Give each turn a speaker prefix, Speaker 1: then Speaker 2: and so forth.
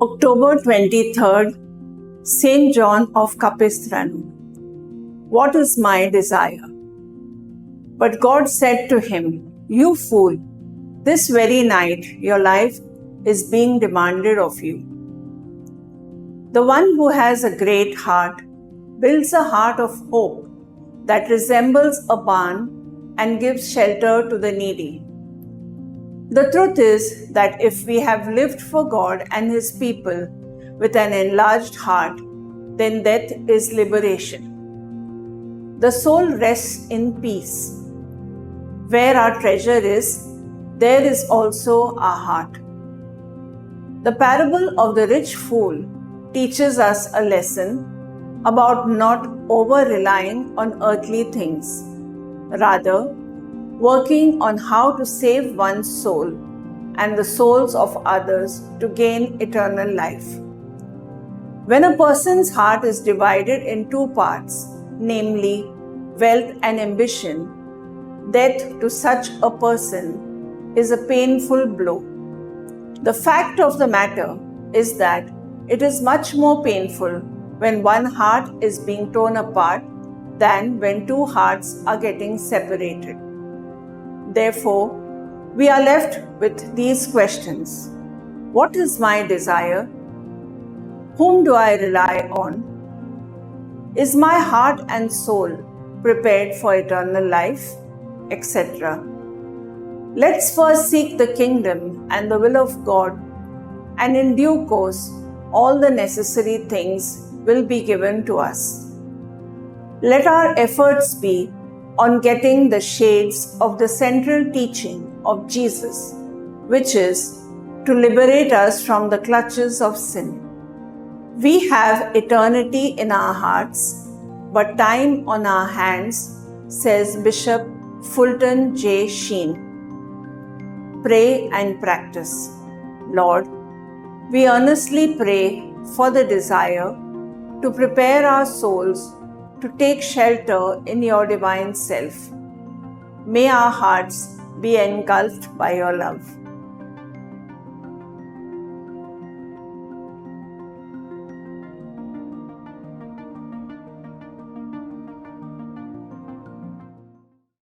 Speaker 1: October 23rd, Saint John of Capistrano. What is my desire? But God said to him, "You fool, this very night your life is being demanded of you." The one who has a great heart builds a heart of hope that resembles a barn and gives shelter to the needy. The truth is that if we have lived for God and His people with an enlarged heart, then death is liberation. The soul rests in peace. Where our treasure is, there is also our heart. The parable of the rich fool teaches us a lesson about not over-relying on earthly things. Rather, working on how to save one's soul and the souls of others to gain eternal life. When a person's heart is divided in two parts, namely wealth and ambition, death to such a person is a painful blow. The fact of the matter is that it is much more painful when one heart is being torn apart than when two hearts are getting separated. Therefore, we are left with these questions. What is my desire? Whom do I rely on? Is my heart and soul prepared for eternal life? Etc. Let's first seek the kingdom and the will of God, and in due course, all the necessary things will be given to us. Let our efforts be on getting the shades of the central teaching of Jesus, which is to liberate us from the clutches of sin. We have eternity in our hearts, but time on our hands, says Bishop Fulton J. Sheen. Pray and practice. Lord, we earnestly pray for the desire to prepare our souls to take shelter in your divine self. May our hearts be engulfed by your love.